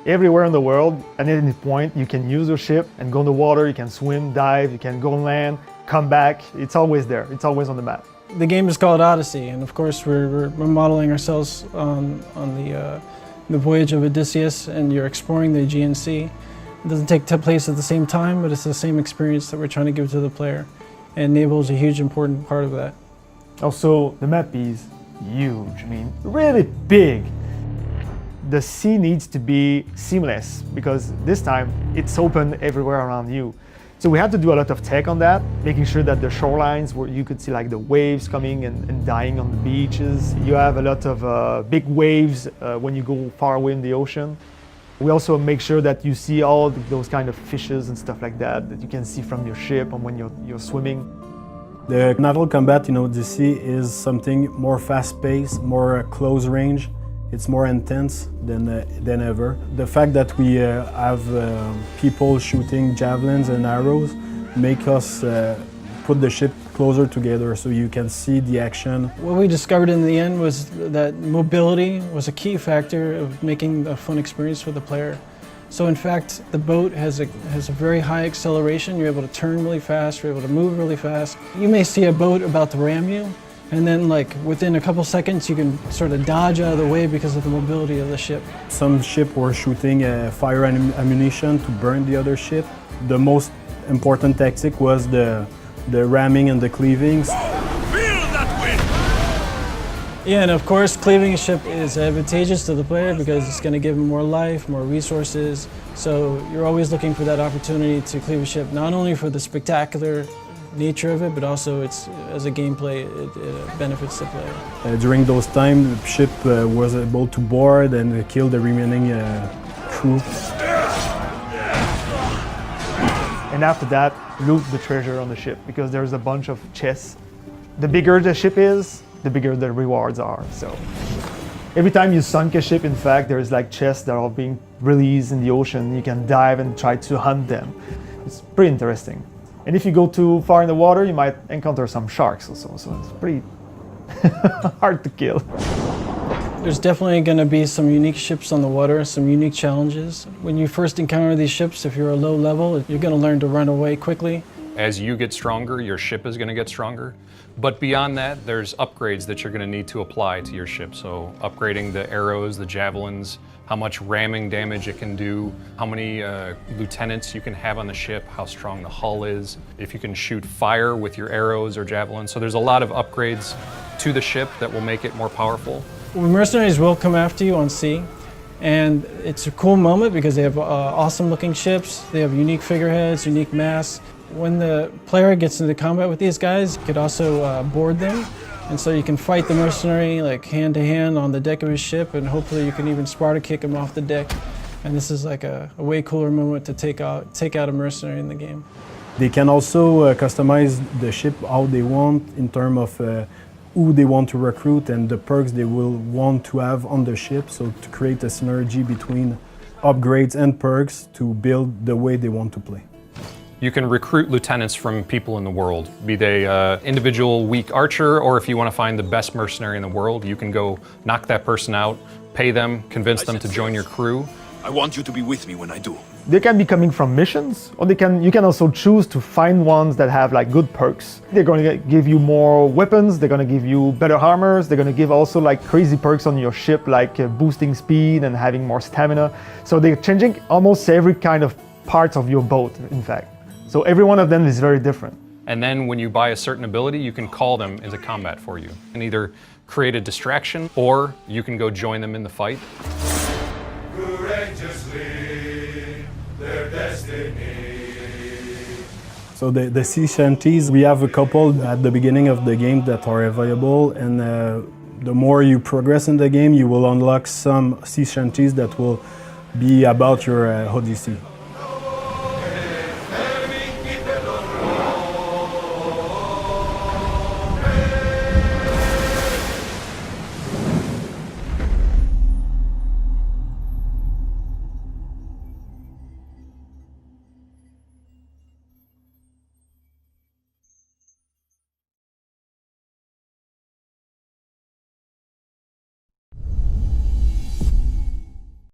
everywhere in the world. At any point, you can use your ship and go in the water, you can swim, dive, you can go on land, come back. It's always there, it's always on the map. The game is called Odyssey, and of course we're modeling ourselves on the voyage of Odysseus, and you're exploring the Aegean Sea. It doesn't take place at the same time, but it's the same experience that we're trying to give to the player. And Naval is a huge important part of that. Also, the map is huge, I mean, really big. The sea needs to be seamless because this time it's open everywhere around you. So we had to do a lot of tech on that, making sure that the shorelines where you could see like the waves coming and dying on the beaches. You have a lot of big waves when you go far away in the ocean. We also make sure that you see all those kind of fishes and stuff like that you can see from your ship and when you're swimming. The naval combat in Odyssey is something more fast-paced, more close range. It's more intense than ever. The fact that we have people shooting javelins and arrows make us put the ship closer together so you can see the action. What we discovered in the end was that mobility was a key factor of making a fun experience for the player. So in fact, the boat has a very high acceleration. You're able to turn really fast, you're able to move really fast. You may see a boat about to ram you, and then like within a couple seconds you can sort of dodge out of the way because of the mobility of the ship. Some ships were shooting fire ammunition to burn the other ship. The most important tactic was the ramming and the cleavings. Yeah, and of course cleaving a ship is advantageous to the player because it's going to give him more life, more resources. So you're always looking for that opportunity to cleave a ship, not only for the spectacular nature of it, but also as a gameplay, it benefits the player. During those times, the ship was able to board and kill the remaining crew. And after that, loot the treasure on the ship because there's a bunch of chests. The bigger the ship is, the bigger the rewards are. So every time you sunk a ship, in fact, there's like chests that are being released in the ocean. You can dive and try to hunt them. It's pretty interesting. And if you go too far in the water, you might encounter some sharks also, so it's pretty hard to kill. There's definitely going to be some unique ships on the water, some unique challenges. When you first encounter these ships, if you're a low level, you're going to learn to run away quickly. As you get stronger, your ship is going to get stronger. But beyond that, there's upgrades that you're going to need to apply to your ship. So upgrading the arrows, the javelins, how much ramming damage it can do, how many lieutenants you can have on the ship, how strong the hull is, if you can shoot fire with your arrows or javelins. So there's a lot of upgrades to the ship that will make it more powerful. Well, mercenaries will come after you on sea, and it's a cool moment because they have awesome looking ships, they have unique figureheads, unique masts. When the player gets into combat with these guys, you could also board them. And so you can fight the mercenary like hand to hand on the deck of his ship, and hopefully you can even Sparta kick him off the deck. And this is like a way cooler moment to take out a mercenary in the game. They can also customize the ship how they want in terms of who they want to recruit and the perks they will want to have on the ship, so to create a synergy between upgrades and perks to build the way they want to play. You can recruit lieutenants from people in the world, be they individual weak archer, or if you want to find the best mercenary in the world, you can go knock that person out, pay them, convince them to join your crew. I want you to be with me when I do. They can be coming from missions, or you can also choose to find ones that have like good perks. They're going to give you more weapons, they're going to give you better armors, they're going to give also like crazy perks on your ship, like boosting speed and having more stamina. So they're changing almost every kind of part of your boat, in fact. So every one of them is very different. And then when you buy a certain ability, you can call them into combat for you and either create a distraction or you can go join them in the fight. Courageously, their destiny. So the sea shanties, we have a couple at the beginning of the game that are available, and the more you progress in the game, you will unlock some sea shanties that will be about your Odyssey.